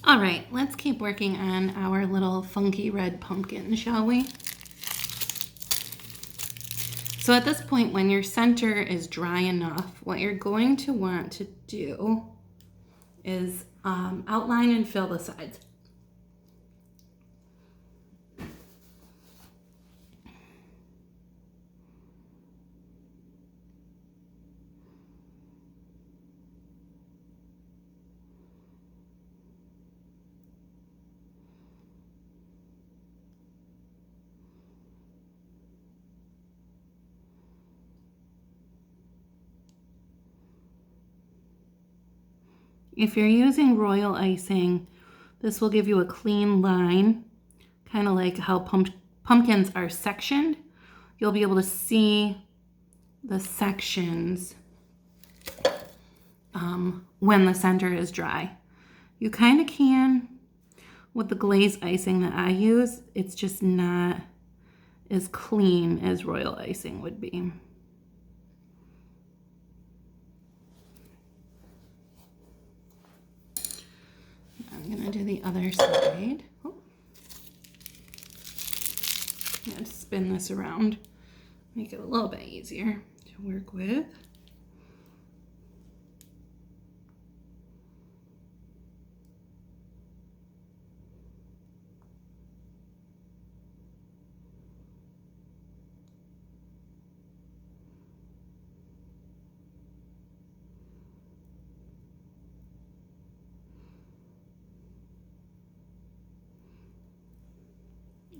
All right, let's keep working on our little funky red pumpkin, shall we? So at this point, when your center is dry enough, what you're going to want to do is outline and fill the sides. If you're using royal icing, this will give you a clean line, kind of like how pumpkins are sectioned. You'll be able to see the sections when the center is dry. You kind of can with the glaze icing that I use. It's just not as clean as royal icing would be. I'm gonna do the other side. Oh. I'm gonna spin this around, make it a little bit easier to work with.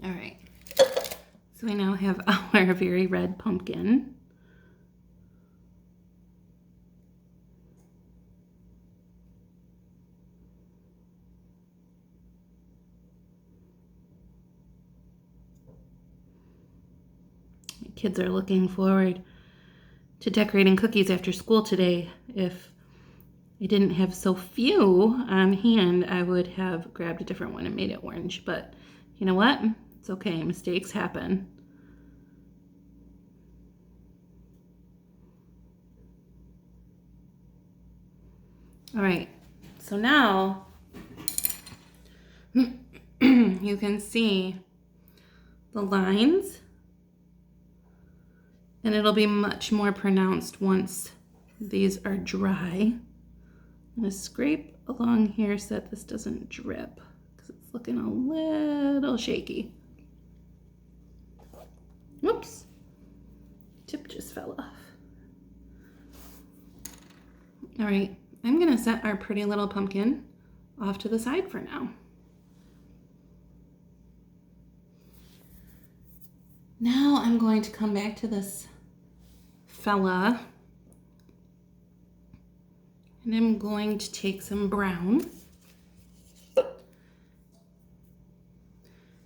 All right, so we now have our very red pumpkin. My kids are looking forward to decorating cookies after school today. If I didn't have so few on hand, I would have grabbed a different one and made it orange, but you know what? It's okay, mistakes happen. All right, so now you can see the lines, and it'll be much more pronounced once these are dry. I'm gonna scrape along here so that this doesn't drip because it's looking a little shaky. Whoops, tip just fell off. All right, I'm gonna set our pretty little pumpkin off to the side for now. Now I'm going to come back to this fella, and I'm going to take some brown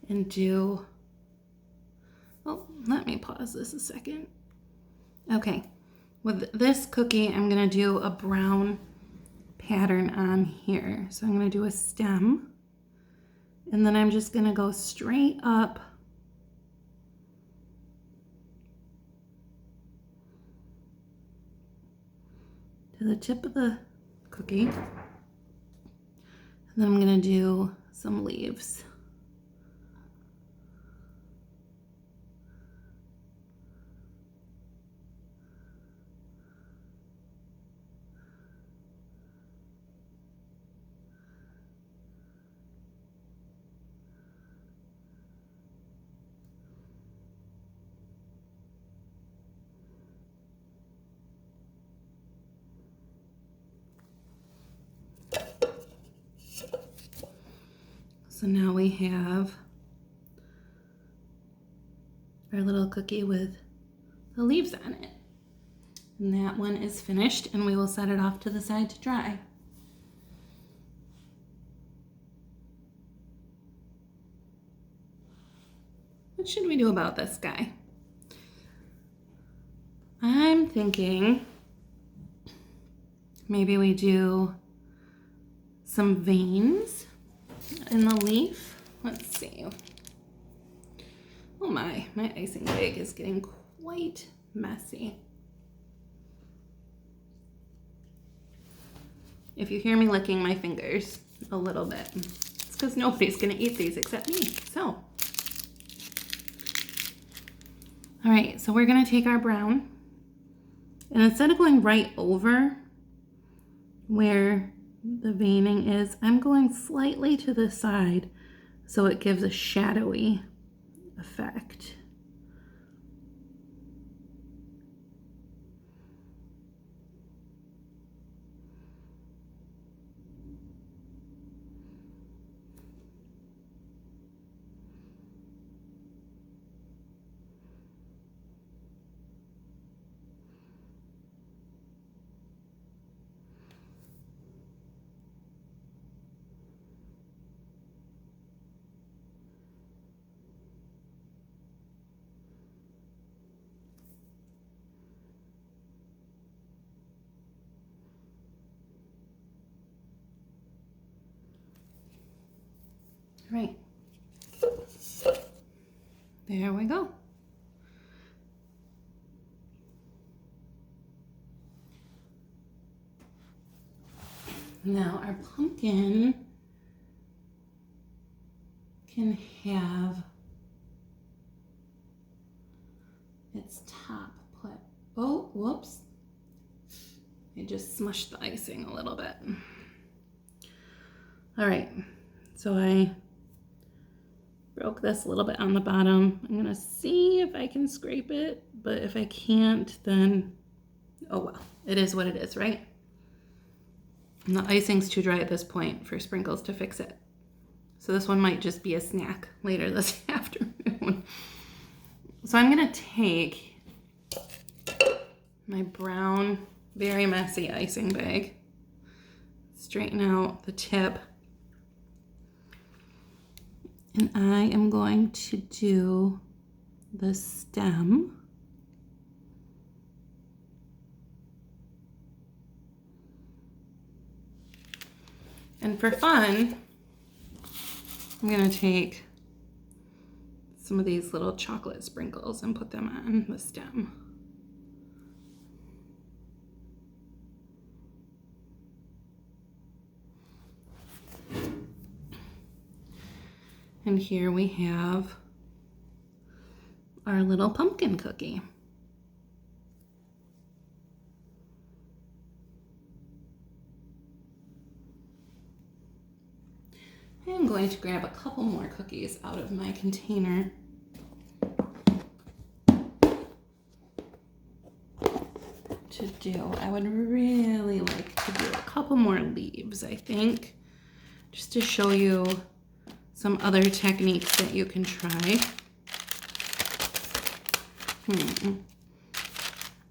and do, oh, let me pause this a second. Okay, with this cookie, I'm gonna do a brown pattern on here. So I'm gonna do a stem, and then I'm just gonna go straight up to the tip of the cookie. And then I'm gonna do some leaves. So now we have our little cookie with the leaves on it. And that one is finished, and we will set it off to the side to dry. What should we do about this guy? I'm thinking maybe we do some veins in the leaf. Let's see. Oh my icing bag is getting quite messy. If you hear me licking my fingers, a little bit. It's because nobody's gonna eat these except me, so. All right, so we're gonna take our brown, and instead of going right over where the veining is, I'm going slightly to the side so it gives a shadowy effect. Right. There we go. Now our pumpkin can have its top put. Oh, whoops. I just smushed the icing a little bit. All right, so I broke this a little bit on the bottom. I'm gonna see if I can scrape it, but if I can't, then oh well, it is what it is, right? And the icing's too dry at this point for Sprinkles to fix it. So this one might just be a snack later this afternoon. So I'm gonna take my brown, very messy icing bag, straighten out the tip, and I am going to do the stem. And for fun, I'm gonna take some of these little chocolate sprinkles and put them on the stem. And here we have our little pumpkin cookie. I'm going to grab a couple more cookies out of my container. To do. I would really like to do a couple more leaves, I think, just to show you some other techniques that you can try.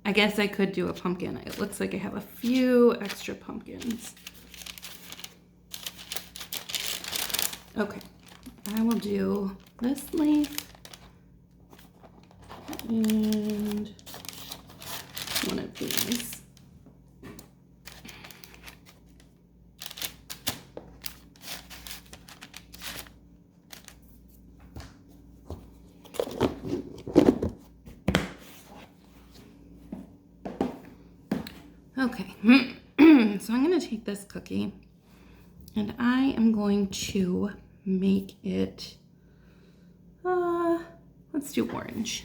I guess I could do a pumpkin. It looks like I have a few extra pumpkins. Okay, I will do this leaf and one of these. Okay, so I'm going to take this cookie and I am going to make it, let's do orange.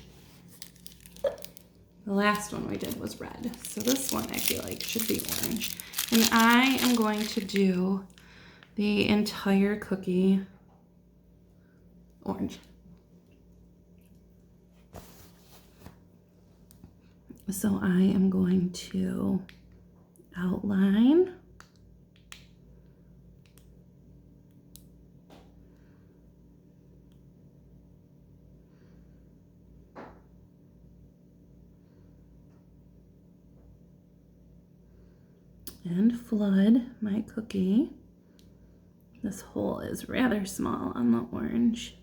The last one we did was red, so this one I feel like should be orange. And I am going to do the entire cookie orange. So I am going to outline. And flood my cookie. This hole is rather small on the orange.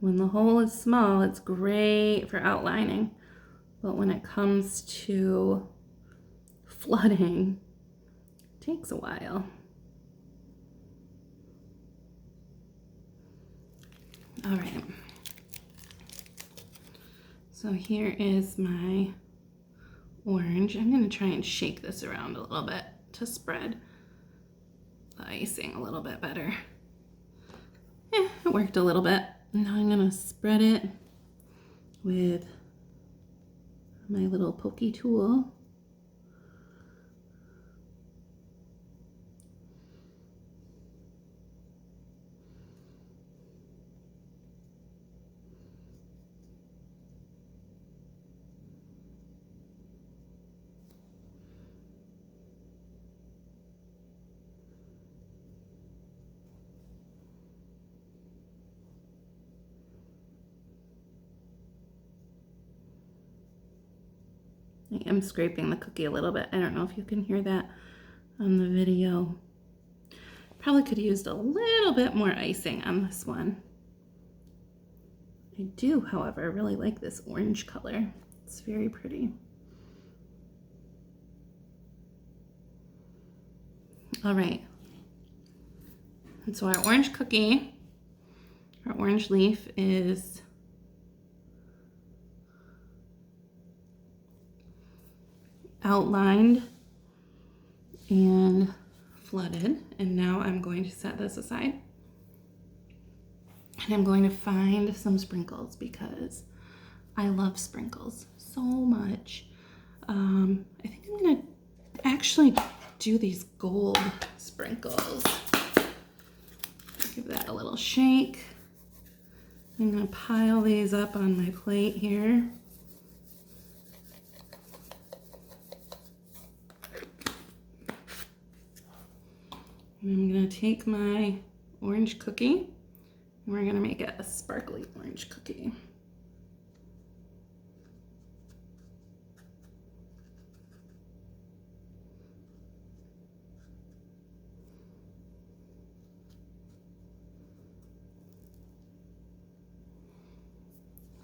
When the hole is small, it's great for outlining. But when it comes to flooding, it takes a while. All right. So here is my orange. I'm going to try and shake this around a little bit to spread the icing a little bit better. Yeah, it worked a little bit. Now I'm going to spread it with my little pokey tool. I am scraping the cookie a little bit. I don't know if you can hear that on the video. Probably could have used a little bit more icing on this one. I do, however, really like this orange color. It's very pretty. All right. And so our orange cookie, our orange leaf is outlined and flooded, and now I'm going to set this aside and I'm going to find some sprinkles because I love sprinkles so much. I think I'm gonna actually do these gold sprinkles. Give that a little shake. I'm gonna pile these up on my plate here. And I'm gonna take my orange cookie and we're gonna make it a sparkly orange cookie.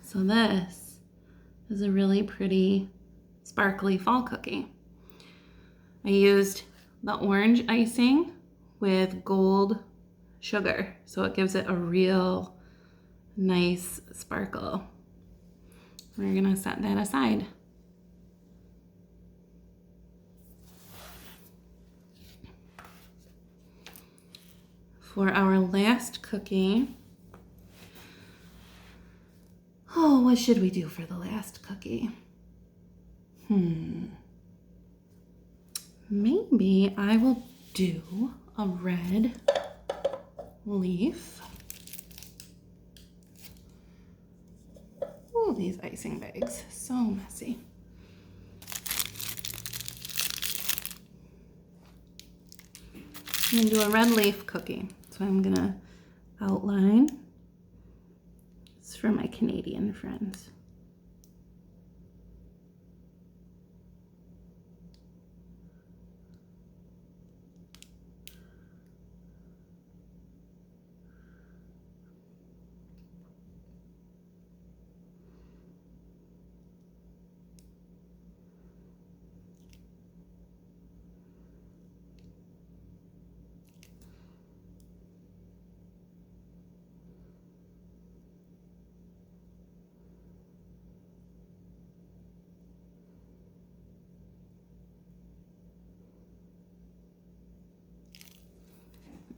So this is a really pretty sparkly fall cookie. I used the orange icing with gold sugar, so it gives it a real nice sparkle. We're gonna set that aside. For our last cookie, oh, what should we do for the last cookie? Maybe I will do a red leaf. Oh, these icing bags, so messy. I'm gonna do a red leaf cookie. So I'm gonna outline. It's for my Canadian friends.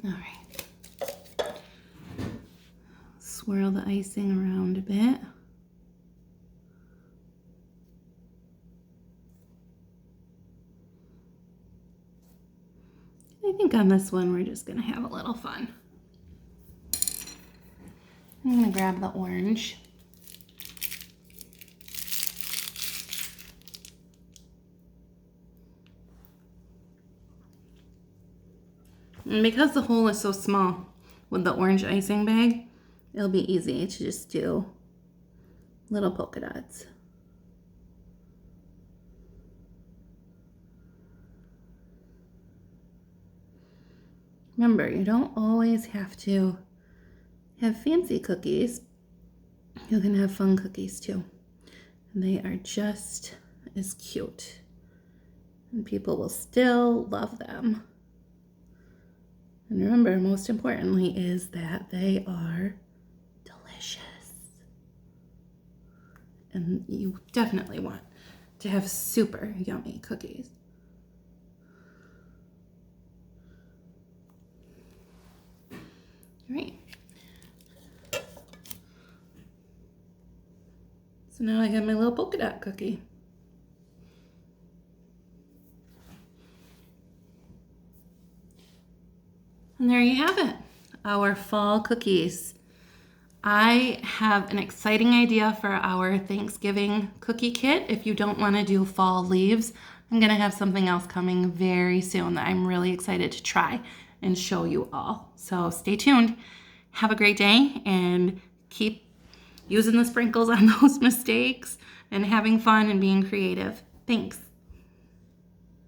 All right. Swirl the icing around a bit. I think on this one we're just gonna have a little fun. I'm gonna grab the orange. And because the hole is so small with the orange icing bag, it'll be easy to just do little polka dots. Remember, you don't always have to have fancy cookies. You can have fun cookies too. And they are just as cute. And people will still love them. And remember, most importantly, is that they are delicious. And you definitely want to have super yummy cookies. All right. So now I have my little polka dot cookie. And there you have it, our fall cookies. I have an exciting idea for our Thanksgiving cookie kit. If you don't want to do fall leaves, I'm going to have something else coming very soon that I'm really excited to try and show you all. So stay tuned. Have a great day and keep using the sprinkles on those mistakes and having fun and being creative. Thanks.